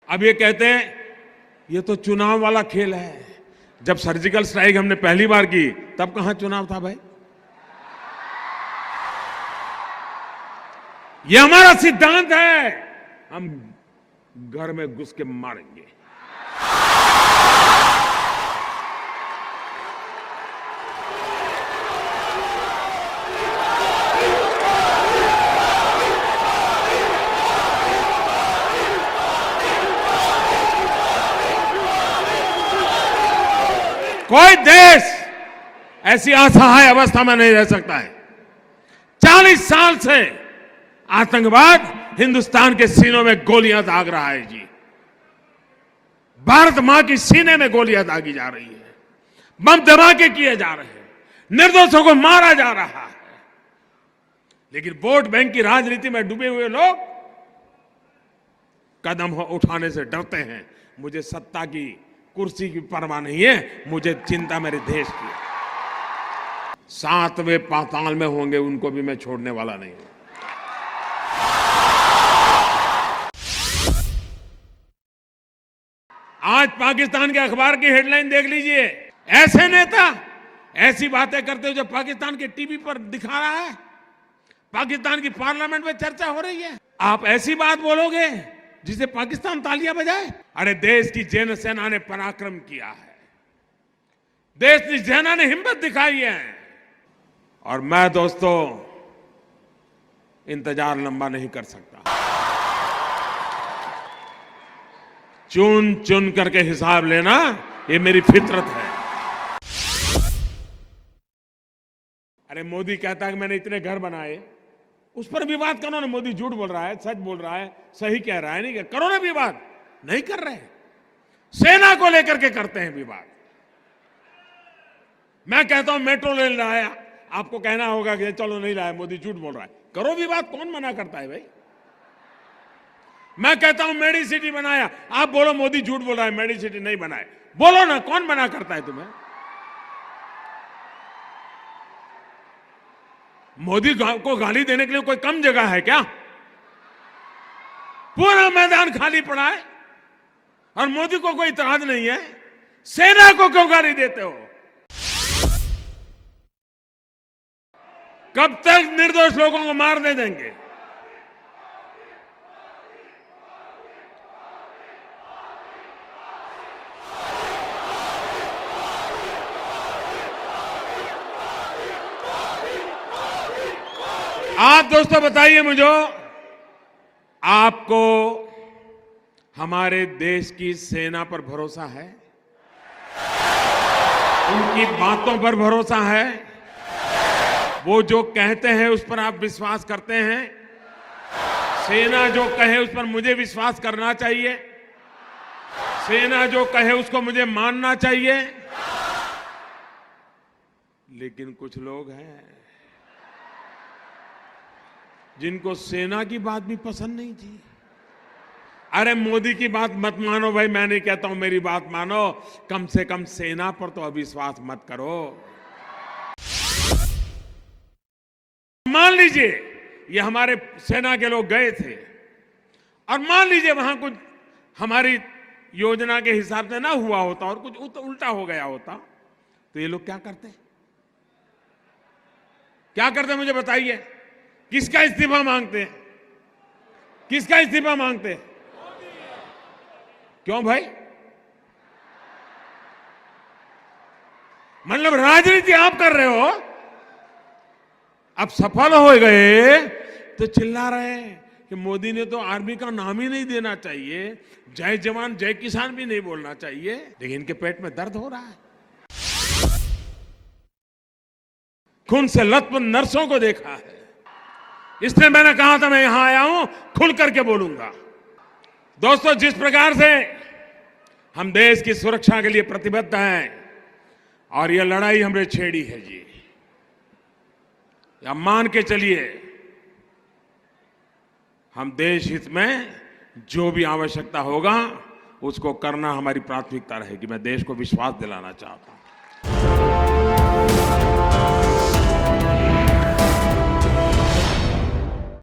अब ये कहते हैं ये तो चुनाव वाला खेल है। जब सर्जिकल स्ट्राइक हमने पहली बार की तब कहां चुनाव था भाई? ये हमारा सिद्धांत है, हम घर में घुस के मारेंगे। कोई देश ऐसी असहाय अवस्था में नहीं रह सकता है। 40 साल से आतंकवाद हिंदुस्तान के सीनों में गोलियां दाग रहा है जी। भारत मां की सीने में गोलियां दागी जा रही है, बम धमाके किए जा रहे हैं, निर्दोषों को मारा जा रहा है। लेकिन वोट बैंक की राजनीति में डूबे हुए लोग कदम उठाने से डरते हैं। मुझे सत्ता की कुर्सी की परवाह नहीं है, मुझे चिंता मेरे देश की। 7वें पाताल में होंगे उनको भी मैं छोड़ने वाला नहीं हूं। आज पाकिस्तान के अखबार की हेडलाइन देख लीजिए। ऐसे नेता ऐसी बातें करते हो जो पाकिस्तान के टीवी पर दिखा रहा है, पाकिस्तान की पार्लियामेंट में चर्चा हो रही है। आप ऐसी बात बोलोगे जिसे पाकिस्तान तालियां बजाए? अरे देश की जैन सेना ने पराक्रम किया है, देश की सेना ने हिम्मत दिखाई है। और मैं दोस्तों इंतजार लंबा नहीं कर सकता। चुन चुन करके हिसाब लेना ये मेरी फितरत है। अरे मोदी कहता है कि मैंने इतने घर बनाए, उस पर विवाद करो ना। मोदी झूठ बोल रहा है, सच बोल रहा है, सही कह रहा है, नहीं करो ना विवाद। नहीं कर रहे, सेना को लेकर के करते हैं विवाद। मैं कहता हूं मेट्रो ले लाया, आपको कहना होगा कि चलो नहीं लाया, मोदी झूठ बोल रहा है। करो विवाद, कौन मना करता है भाई? मैं कहता हूं मेडी सिटी बनाया, आप बोलो मोदी झूठ बोल रहा है, मेडी सिटी नहीं बनाए। बोलो ना, कौन मना करता है तुम्हें? मोदी को गाली देने के लिए कोई कम जगह है क्या? पूरा मैदान खाली पड़ा है और मोदी को कोई इतराज नहीं है। सेना को क्यों गाली देते हो? कब तक निर्दोष लोगों को मार दे देंगे? आप दोस्तों बताइए मुझे, आपको हमारे देश की सेना पर भरोसा है? उनकी बातों पर भरोसा है? वो जो कहते हैं उस पर आप विश्वास करते हैं? सेना जो कहे उस पर मुझे विश्वास करना चाहिए, सेना जो कहे उसको मुझे मानना चाहिए। लेकिन कुछ लोग हैं जिनको सेना की बात भी पसंद नहीं थी। अरे मोदी की बात मत मानो भाई, मैं नहीं कहता हूं मेरी बात मानो, कम से कम सेना पर तो अविश्वास मत करो। मान लीजिए ये हमारे सेना के लोग गए थे और मान लीजिए वहां कुछ हमारी योजना के हिसाब से ना हुआ होता और कुछ उल्टा हो गया होता, तो ये लोग क्या करते? क्या करते मुझे बताइए? किसका इस्तीफा मांगते हैं? किसका इस्तीफा मांगते हैं? क्यों भाई? मतलब राजनीति आप कर रहे हो, अब सफल हो गए तो चिल्ला रहे हैं कि मोदी ने तो आर्मी का नाम ही नहीं देना चाहिए, जय जवान जय किसान भी नहीं बोलना चाहिए। लेकिन इनके पेट में दर्द हो रहा है। खून से लथपथ नर्सों को देखा है, इसलिए मैंने कहा था मैं यहां आया हूं, खुल करके बोलूंगा। दोस्तों, जिस प्रकार से हम देश की सुरक्षा के लिए प्रतिबद्ध हैं और यह लड़ाई हमने छेड़ी है जी, या मान के चलिए हम देश हित में जो भी आवश्यकता होगा उसको करना हमारी प्राथमिकता रहेगी। मैं देश को विश्वास दिलाना चाहता हूं।